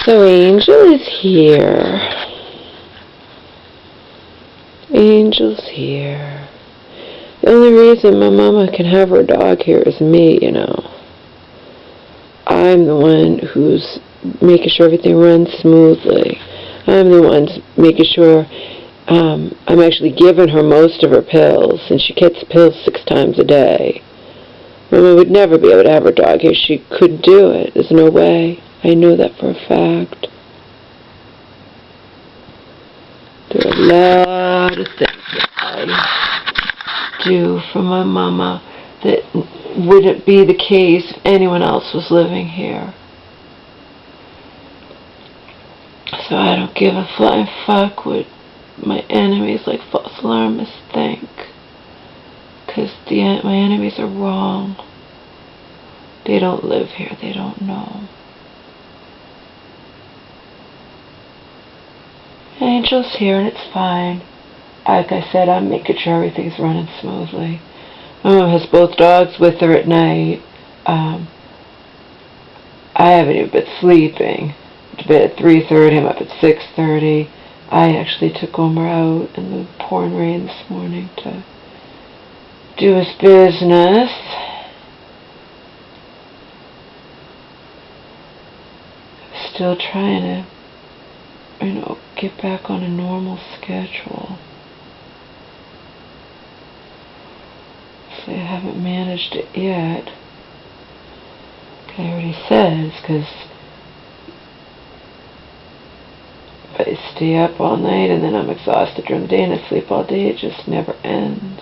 So Angel is here. Angel's here. The only reason my mama can have her dog here is me, you know. I'm the one who's making sure everything runs smoothly. I'm the one making sure I'm actually giving her most of her pills, and she gets pills 6 times a day. Mama would never be able to have her dog here. She couldn't do it. There's no way. I know that for a fact. There are a lot of things that I do for my mama that wouldn't be the case if anyone else was living here. So I don't give a flying fuck what my enemies like false alarmists think. Because my enemies are wrong. They don't live here. They don't know. Angel's here and it's fine. Like I said, I'm making sure everything's running smoothly. My mom has both dogs with her at night. I haven't even been sleeping. To bed at 3:30. I'm up at 6:30. I actually took Omer out in the pouring rain this morning to do his business. Still trying to, get back on a normal schedule. So I haven't managed it yet. Like I already said, it's because if I stay up all night and then I'm exhausted during the day and I sleep all day, it just never ends.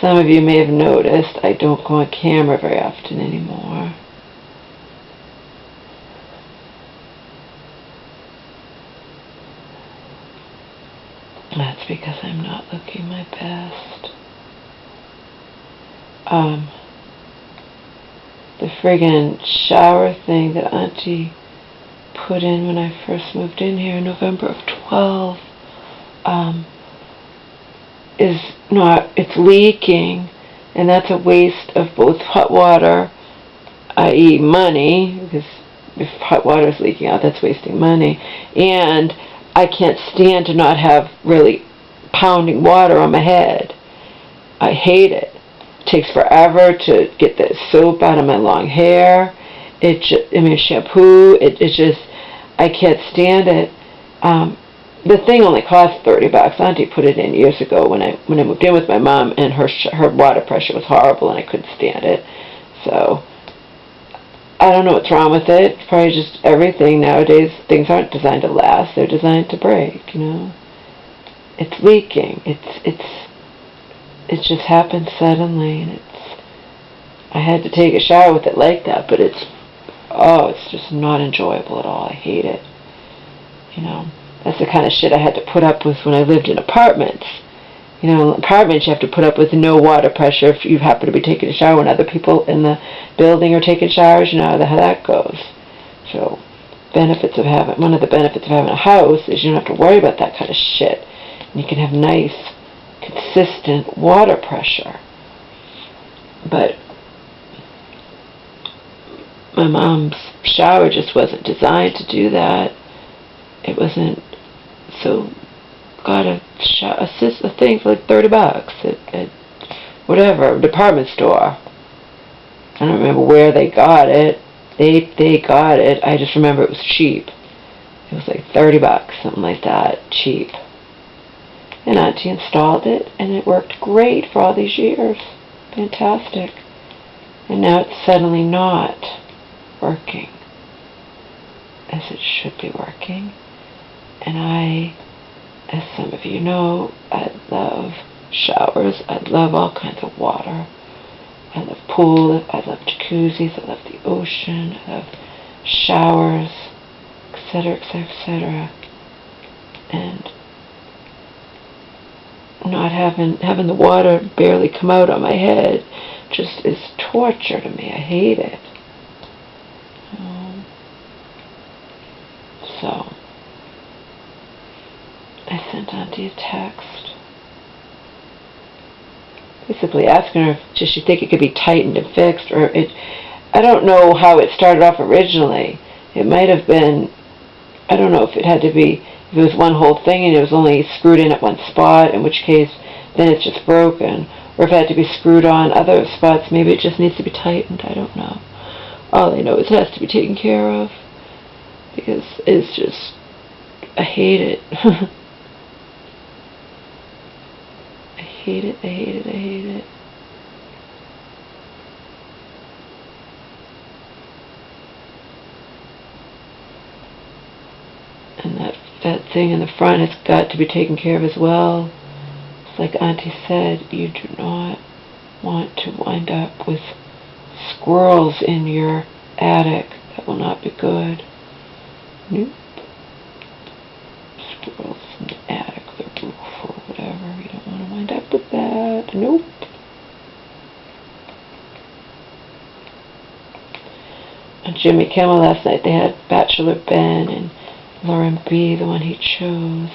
Some of you may have noticed I don't go on camera very often anymore. That's because I'm not looking my best. The friggin' shower thing that Auntie put in when I first moved in here in November of 12 it's leaking, and that's a waste of both hot water, i.e. money, because if hot water is leaking out, that's wasting money, and I can't stand to not have really pounding water on my head. I hate it. It takes forever to get the soap out of my long hair. Shampoo. It just, I can't stand it. The thing only cost $30. Auntie put it in years ago when I moved in with my mom, and her water pressure was horrible, and I couldn't stand it. So I don't know what's wrong with it. It's probably just everything nowadays. Things aren't designed to last; they're designed to break. It's leaking. It just happened suddenly, and I had to take a shower with it like that. But it's just not enjoyable at all. I hate it. That's the kind of shit I had to put up with when I lived in apartments. In apartments you have to put up with no water pressure if you happen to be taking a shower when other people in the building are taking showers. You know how that goes. So, one of the benefits of having a house is you don't have to worry about that kind of shit. And you can have nice, consistent water pressure. But my mom's shower just wasn't designed to do that. It wasn't. So got a thing for like $30 at whatever department store. I don't remember where they got it. They got it. I just remember it was cheap. It was like $30, something like that, cheap. And Auntie installed it, and it worked great for all these years. Fantastic. And now it's suddenly not working as it should be working. And I, as some of you know, I love showers. I love all kinds of water. I love pool. I love jacuzzis. I love the ocean. I love showers, etc., etc., etc. And not having the water barely come out on my head just is torture to me. I hate it. So I sent Auntie a text with basically asking her, does she think it could be tightened and fixed, or I don't know how it started off originally. It might have been, I don't know if it had to be, if it was one whole thing and it was only screwed in at one spot, in which case then it's just broken, or if it had to be screwed on other spots, maybe it just needs to be tightened, I don't know. All I know is it has to be taken care of, because it's just, I hate it. I hate it, I hate it, I hate it. And that thing in the front has got to be taken care of as well. It's like Auntie said, you do not want to wind up with squirrels in your attic. That will not be good. Nope. Squirrels in the attic, the roof, or whatever. You don't want to wind up with that. Nope. On Jimmy Kimmel last night, they had Bachelor Ben and Lauren B., the one he chose.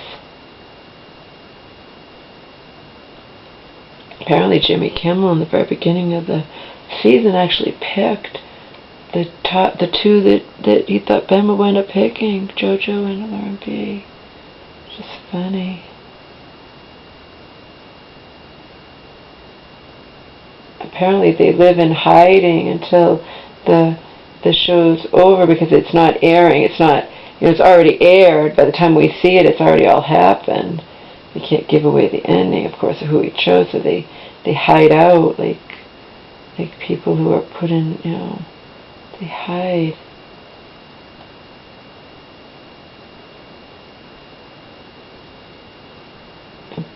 Apparently Jimmy Kimmel in the very beginning of the season actually picked the two that he thought Ben would wind up picking, JoJo and Lauren B. It's just funny. Apparently they live in hiding until the show's over, because it's not airing. It's not, it's already aired. By the time we see it, it's already all happened. They can't give away the ending, of course, of who he chose, so they hide out like people who are put in, they hide.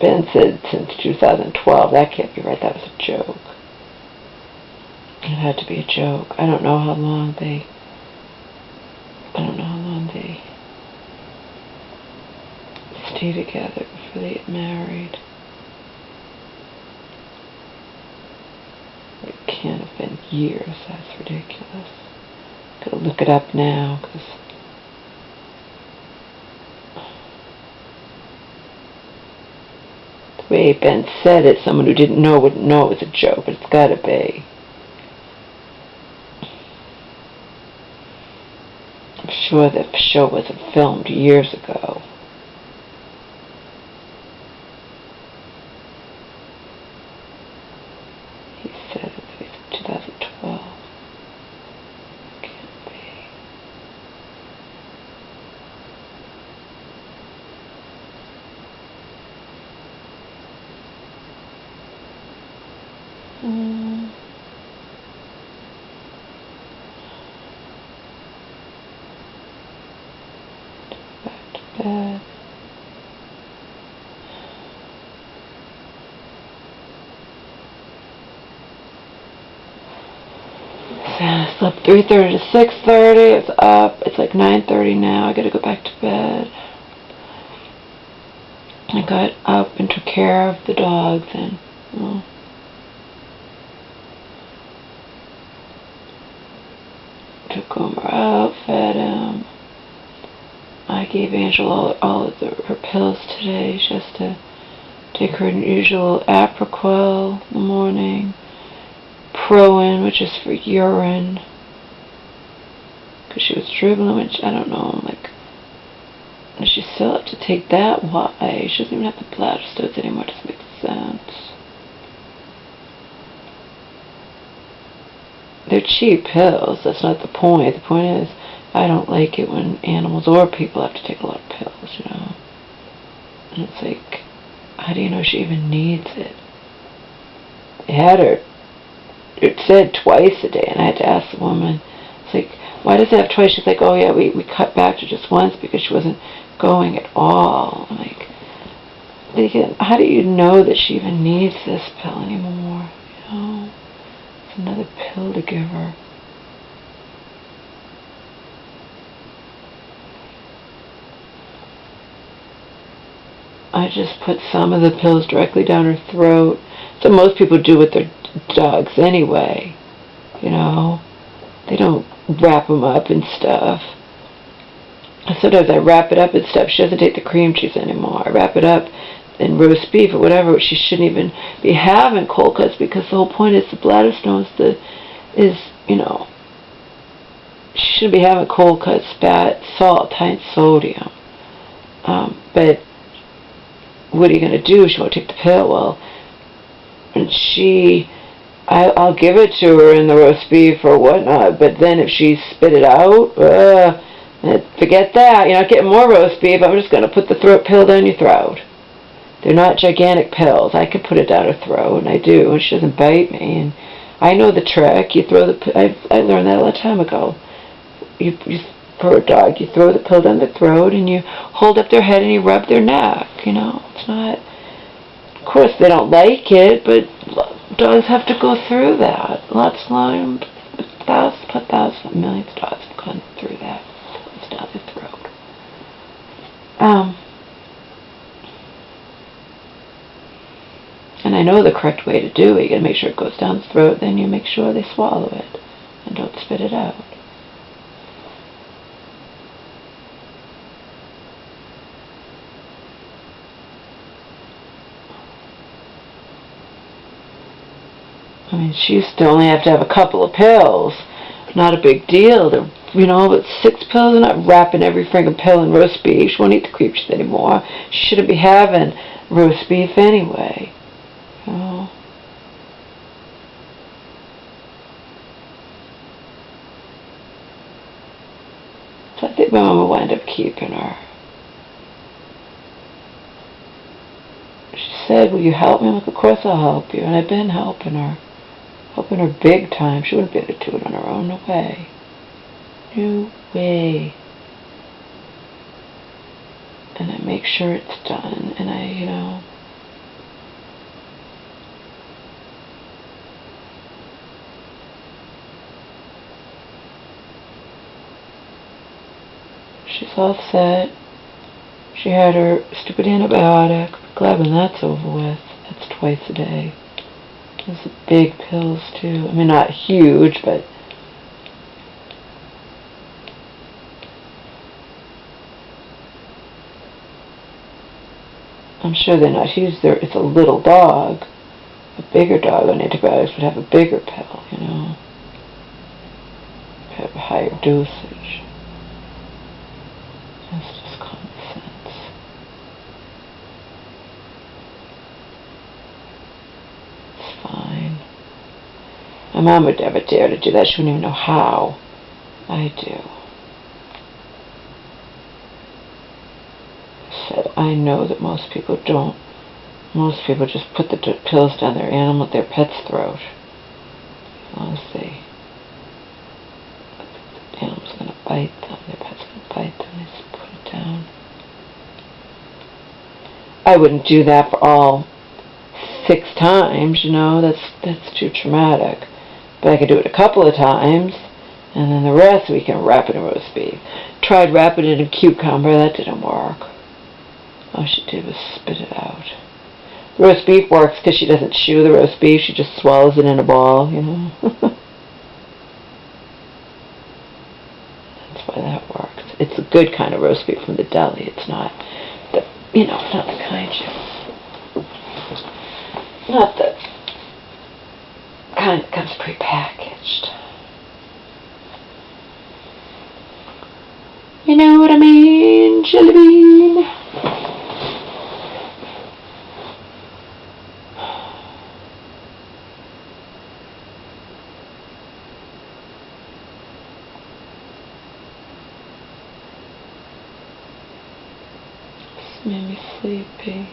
Ben said since 2012, that can't be right, that was a joke. It had to be a joke. I don't know how long they stay together before they get married. It can't have been years. That's ridiculous. Gotta look it up now, because the way Ben said it, someone who didn't know wouldn't know it was a joke, but it's gotta be. I'm sure the show wasn't filmed years ago. He said it was 2012. Can't be. Back to bed. I slept 3:30 to 6:30. It's up. It's like 9:30 now. I gotta go back to bed. I got up and took care of the dogs, and took Homer out, fed him. I gave Angela all of her pills today. She has to take her usual Aproquel in the morning, Proin, which is for urine, because she was dribbling, which I don't know, does she still have to take that? Why? She doesn't even have the bladder stones anymore. It doesn't make sense. They're cheap pills. That's not the point. The point is, I don't like it when animals or people have to take a lot of pills, And it's like, how do you know she even needs it? They had her, it said twice a day, and I had to ask the woman, it's like, why does it have twice? She's like, oh yeah, we cut back to just once because she wasn't going at all. I'm like, how do you know that she even needs this pill anymore? It's another pill to give her. I just put some of the pills directly down her throat. So most people do with their dogs anyway. They don't wrap them up and stuff. Sometimes I wrap it up and stuff. She doesn't take the cream cheese anymore. I wrap it up, and roast beef or whatever, she shouldn't even be having cold cuts, because the whole point is the bladder stones, you know, she shouldn't be having cold cuts, fat, salt, high in sodium. But what are you going to do? She won't take the pill. Well, and I'll give it to her in the roast beef or whatnot, but then if she spit it out, forget that. You're not getting more roast beef. I'm just going to put the throat pill down your throat. They're not gigantic pills. I can put it down her throat, and I do, and she doesn't bite me. And I know the trick. You throw I learned that a long time ago. You for a dog, you throw the pill down their throat, and you hold up their head, and you rub their neck. You know, it's not. Of course, they don't like it, but dogs have to go through that. Millions of dogs have gone through that. It's down their throat. And I know the correct way to do it. You gotta make sure it goes down the throat, then you make sure they swallow it and don't spit it out. I mean, she used to only have to have a couple of pills. Not a big deal. But 6 pills, are not wrapping every friggin' pill in roast beef. She won't eat the creep shit anymore. She shouldn't be having roast beef anyway. You know. So I think my mama will end up keeping her. She said, "Will you help me?" I'm like, "Of course I'll help you." And I've been helping her. Helping her big time. She wouldn't be able to do it on her own. No way. No way. And I make sure it's done. And she's all set. She had her stupid antibiotic. Glad when that's over with. That's twice a day. Those are big pills, too. I mean, not huge, but I'm sure they're not huge. It's a little dog. A bigger dog on antibiotics would have a bigger pill, you know. Have a higher dosage. That's just common sense. It's fine. My mom would never dare to do that. She wouldn't even know how. I do. I said, I know that most people don't. Most people just put the pills down their pet's throat. As long as the animal's going to bite them, their pet's going to bite them, they just put it down. I wouldn't do that for all 6 times, you know. That's too traumatic. But I could do it a couple of times, and then the rest we can wrap it in roast beef. Tried wrapping it in cucumber, that didn't work. All she did was spit it out. Roast beef works because she doesn't chew the roast beef, she just swallows it in a ball, you know. That's why that works. It's a good kind of roast beef from the deli. It's not it's not the kind that comes prepackaged. You know what I mean, jelly bean? This made me sleepy.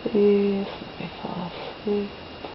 Please let me fall asleep.